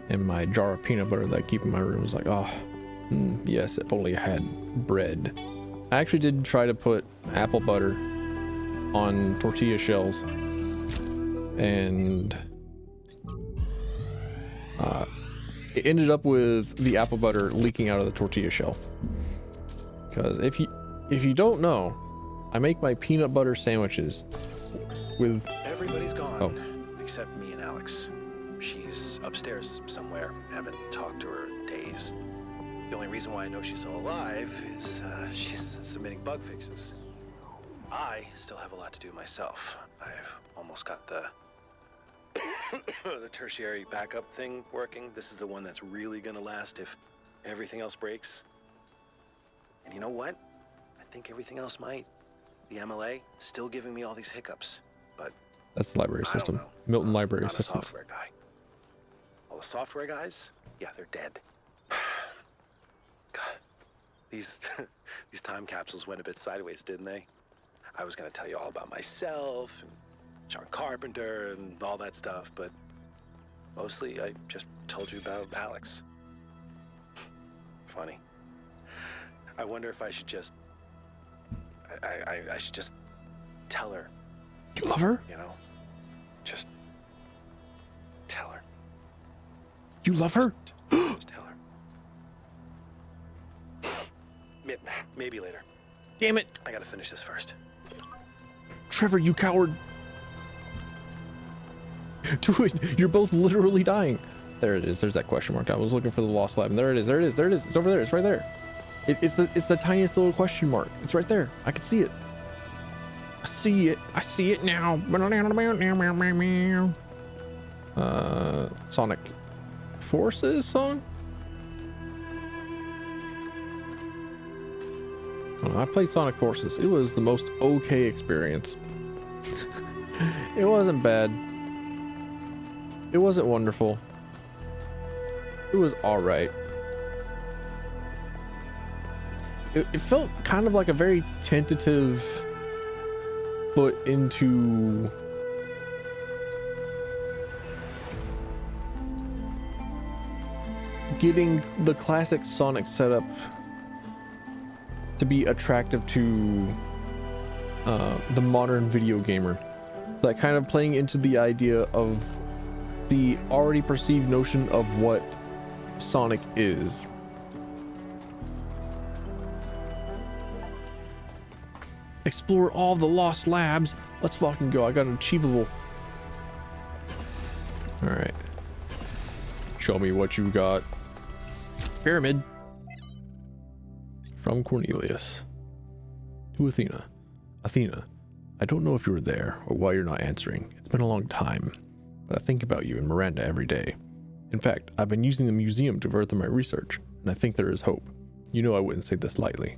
Speaker 1: and my jar of peanut butter that I keep in my room. It's like, oh, yes, if only I had bread. I actually did try to put apple butter on tortilla shells, and it ended up with the apple butter leaking out of the tortilla shell. Because if you don't know, I make my peanut butter sandwiches with...
Speaker 7: Everybody's gone,
Speaker 1: oh,
Speaker 7: except me and Alex. She's upstairs somewhere. Haven't talked to her in days. The only reason why I know she's still alive is she's submitting bug fixes. I still have a lot to do myself. I've almost got the the tertiary backup thing working. This is the one that's really gonna last if everything else breaks. And you know what? I think everything else might. The MLA still giving me all these hiccups, but
Speaker 1: that's the library
Speaker 7: I don't
Speaker 1: system.
Speaker 7: know.
Speaker 1: Milton
Speaker 7: I'm
Speaker 1: Library
Speaker 7: not a
Speaker 1: Systems.
Speaker 7: software guy. All the software guys, yeah, they're dead. God, these time capsules went a bit sideways, didn't they? I was gonna tell you all about myself and John Carpenter and all that stuff, but mostly I just told you about Alex. Funny. I wonder if I should just I should just tell her.
Speaker 1: You love her?
Speaker 7: You know? Just tell her.
Speaker 1: You love her?
Speaker 7: Just tell her. Maybe later.
Speaker 1: Damn it.
Speaker 7: I gotta finish this first.
Speaker 1: Trevor, you coward. Do it. You're both literally dying. There it is. There's that question mark. I was looking for the lost lab. And there it is. There it is. There it is. It's over there. It's right there. It's the tiniest little question mark. It's right there. I can see it. I see it. I see it now. Sonic Forces song? I played Sonic Forces. It was the most okay experience. It wasn't bad. It wasn't wonderful. It was alright. It felt kind of like a very tentative foot into getting the classic Sonic setup to be attractive to the modern video gamer. Like kind of playing into the idea of the already perceived notion of what Sonic is. Explore all the lost labs. Let's fucking go. I got an achievable. All right. Show me what you got. Pyramid. From Cornelius. To Athena. Athena, I don't know if you were there or why you're not answering. It's been a long time, but I think about you and Miranda every day. In fact, I've been using the museum to further my research, and I think there is hope. You know I wouldn't say this lightly.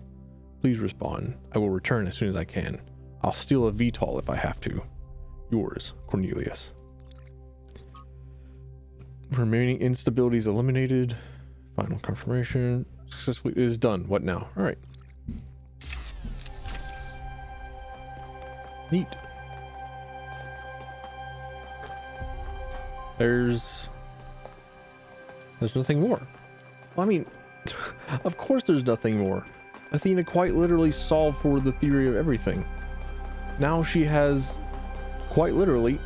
Speaker 1: Please respond. I will return as soon as I can. I'll steal a VTOL if I have to. Yours, Cornelius. Remaining instabilities eliminated. Final confirmation. Successfully it is done. What now? All right. Neat. There's nothing more. Well, I mean, of course there's nothing more. Athena quite literally solved for the theory of everything. Now she has quite literally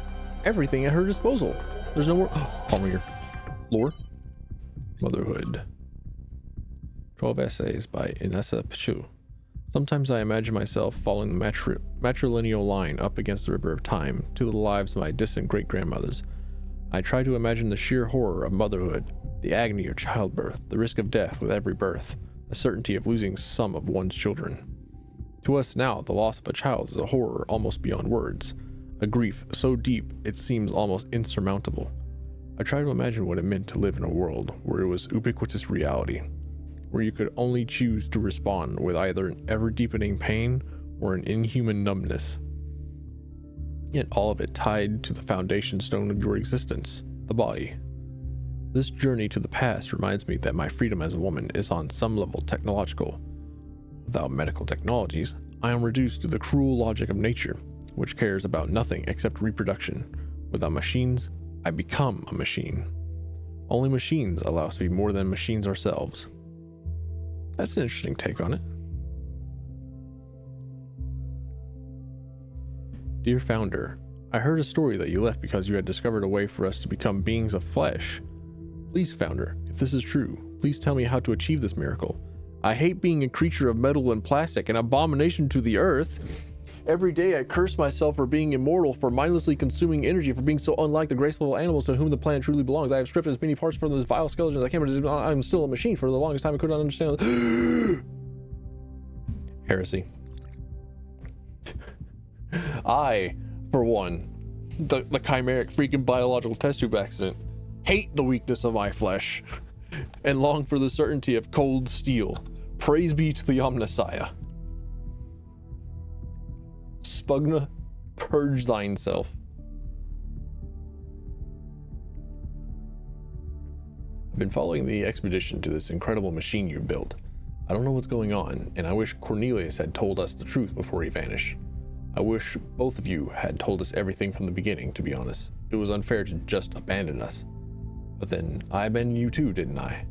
Speaker 1: everything at her disposal. There's no more. Palmer here. Lore. Motherhood. 12 essays by Inessa Pichu. Sometimes I imagine myself following the matrilineal line up against the river of time to the lives of my distant great-grandmothers. I try to imagine the sheer horror of motherhood, the agony of childbirth, the risk of death with every birth, the certainty of losing some of one's children. To us now, the loss of a child is a horror almost beyond words, a grief so deep it seems almost insurmountable. I try to imagine what it meant to live in a world where it was ubiquitous reality, where you could only choose to respond with either an ever-deepening pain or an inhuman numbness. Yet all of it tied to the foundation stone of your existence, the body. This journey to the past reminds me that my freedom as a woman is on some level technological. Without medical technologies, I am reduced to the cruel logic of nature, which cares about nothing except reproduction. Without machines, I become a machine. Only machines allow us to be more than machines ourselves. That's an interesting take on it. Dear Founder, I heard a story that you left because you had discovered a way for us to become beings of flesh. Please, Founder, if this is true, please tell me how to achieve this miracle. I hate being a creature of metal and plastic, an abomination to the earth. Every day I curse myself for being immortal, for mindlessly consuming energy, for being so unlike the graceful animals to whom the planet truly belongs. I have stripped as many parts from those vile skeletons as I can, but I'm still a machine. For the longest time I could not understand. Heresy. I, for one, the chimeric freaking biological test tube accident, hate the weakness of my flesh and long for the certainty of cold steel. Praise be to the Omnissiah. Spugna, purge thine self. I've been following the expedition to this incredible machine you built. I don't know what's going on, and I wish Cornelius had told us the truth before he vanished. I wish both of you had told us everything from the beginning, to be honest. It was unfair to just abandon us. But then, I abandoned you too, didn't I?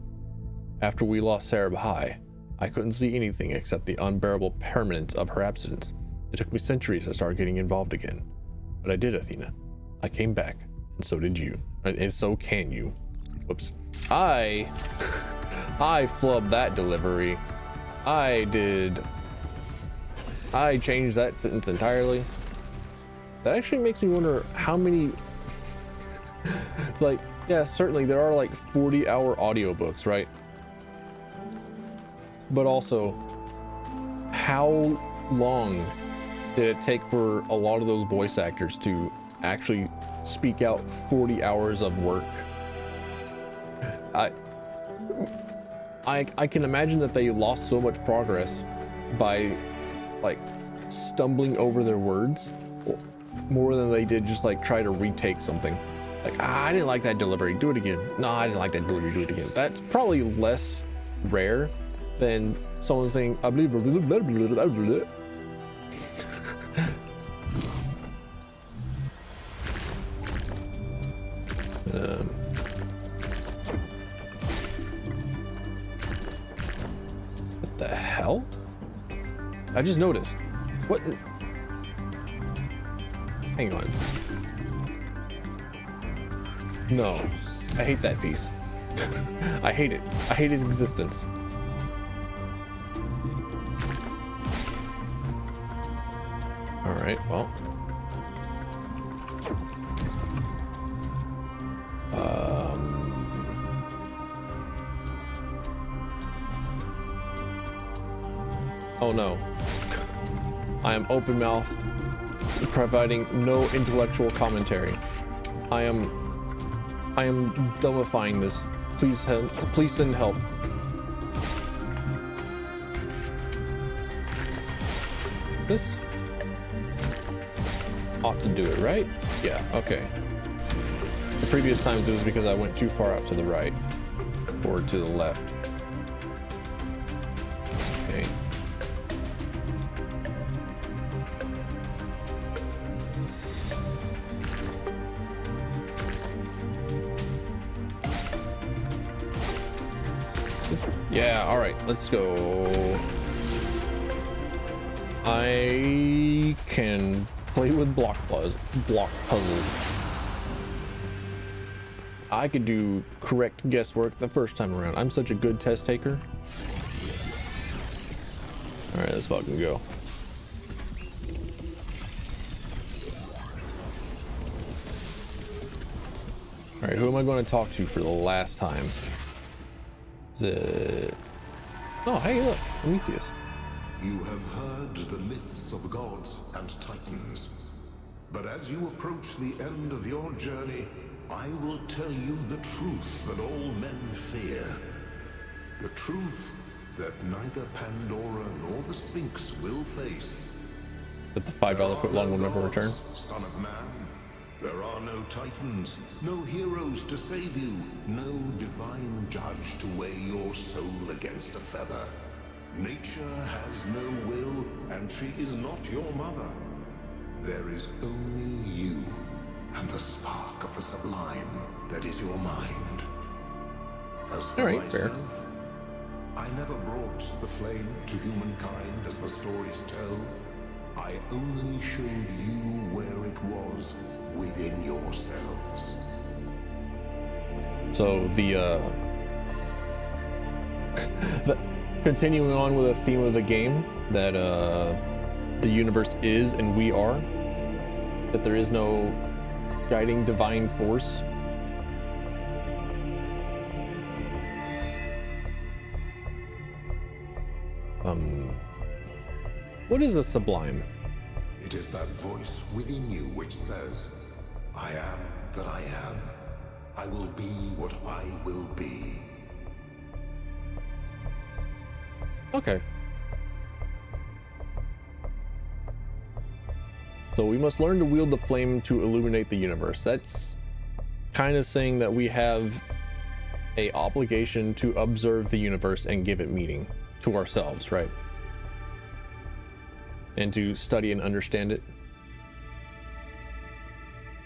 Speaker 1: After we lost Sarah Bahai, I couldn't see anything except the unbearable permanence of her absence. It took me centuries to start getting involved again. But I did, Athena. I came back, and so did you. And so can you. Whoops. I flubbed that delivery. I changed that sentence entirely. That actually makes me wonder how many... It's like, yeah, certainly there are like 40-hour audiobooks, right? But also, how long did it take for a lot of those voice actors to actually speak out 40 hours of work? I can imagine that they lost so much progress by like stumbling over their words more than they did just like try to retake something. Like, I didn't like that delivery, do it again. No, I didn't like that delivery, do it again. That's probably less rare than someone saying blah, blah, blah, blah, blah, blah, blah. What the hell? I just noticed. What? Hang on. No, I hate that piece. I hate it. I hate its existence. All right, well. Oh no. I am open-mouthed, providing no intellectual commentary. I am dumbifying this. Please send help. This ought to do it, right? Yeah, okay. The previous times it was because I went too far out to the right or to the left. Okay. Yeah, all right, let's go. I can play with block puzzles. I could do correct guesswork the first time around. I'm such a good test taker. All right, let's fucking go. All right, who am I going to talk to for the last time? Is it... Oh, hey, look, Prometheus.
Speaker 8: You have heard the myths of gods and titans. But as you approach the end of your journey, I will tell you the truth that all men fear. The truth that neither Pandora nor the Sphinx will face.
Speaker 1: That the $5 foot long will never return.
Speaker 8: Son of man. There are no titans, no heroes to save you, no divine judge to weigh your soul against a feather. Nature has no will, and she is not your mother. There is only you, and the spark of the sublime that is your mind. As for myself,
Speaker 1: fair.
Speaker 8: I never brought the flame to humankind as the stories tell. I only showed you where it was within yourselves.
Speaker 1: So continuing on with the theme of the game, that the universe is and we are, that there is no guiding divine force. What is the sublime?
Speaker 8: It is that voice within you which says, I am that I am. I will be what I will be.
Speaker 1: Okay. So we must learn to wield the flame to illuminate the universe. That's kind of saying that we have a obligation to observe the universe and give it meaning to ourselves, right? And to study and understand it.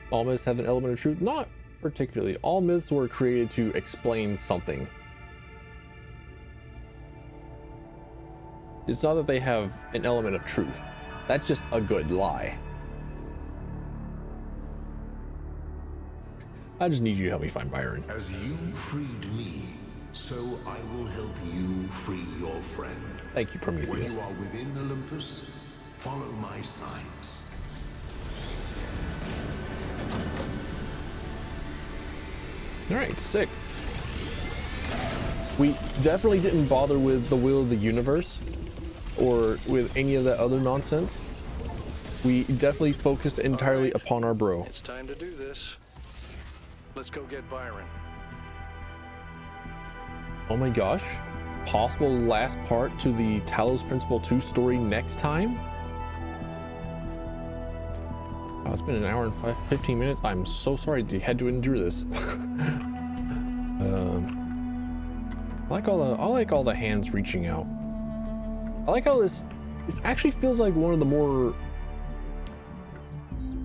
Speaker 1: All myths have an element of truth? Not particularly. All myths were created to explain something. It's not that they have an element of truth. That's just a good lie. I just need you to help me find Byron.
Speaker 8: As you freed me, so I will help you free your friend.
Speaker 1: Thank you, Prometheus.
Speaker 8: When you are within Olympus, follow my signs.
Speaker 1: All right, sick. We definitely didn't bother with the will of the universe or with any of that other nonsense. We definitely focused entirely upon our bro.
Speaker 2: It's time to do this. Let's go get Byron.
Speaker 1: Oh my gosh. Possible last part to the Talos Principle 2 story next time? Oh, it's been an hour and 15 minutes. I'm so sorry you had to endure this. I like all the hands reaching out. I like how this actually feels like one of the more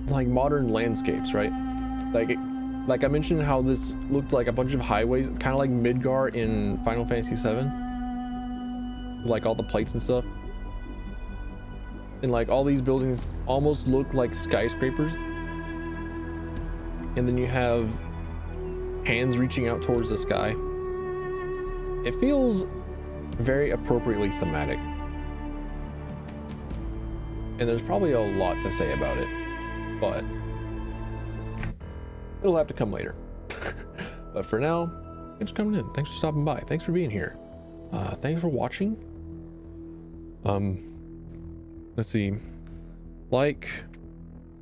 Speaker 1: like modern landscapes, right? Like I mentioned how this looked like a bunch of highways, kind of like Midgar in Final Fantasy VII. Like all the plates and stuff. And like all these buildings almost look like skyscrapers. And then you have hands reaching out towards the sky. It feels very appropriately thematic. And there's probably a lot to say about it, but it'll have to come later. But for now, thanks for coming in. Thanks for stopping by. Thanks for being here. Thanks for watching. Let's see. Like,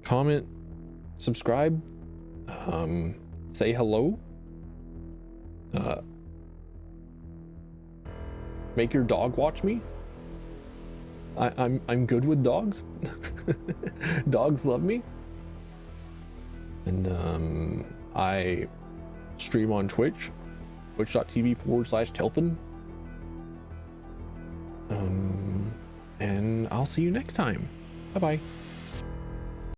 Speaker 1: comment, subscribe, say hello. Make your dog watch me. I'm good with dogs. Dogs love me. And I stream on Twitch, twitch.tv/Telfin. And I'll see you next time. Bye bye.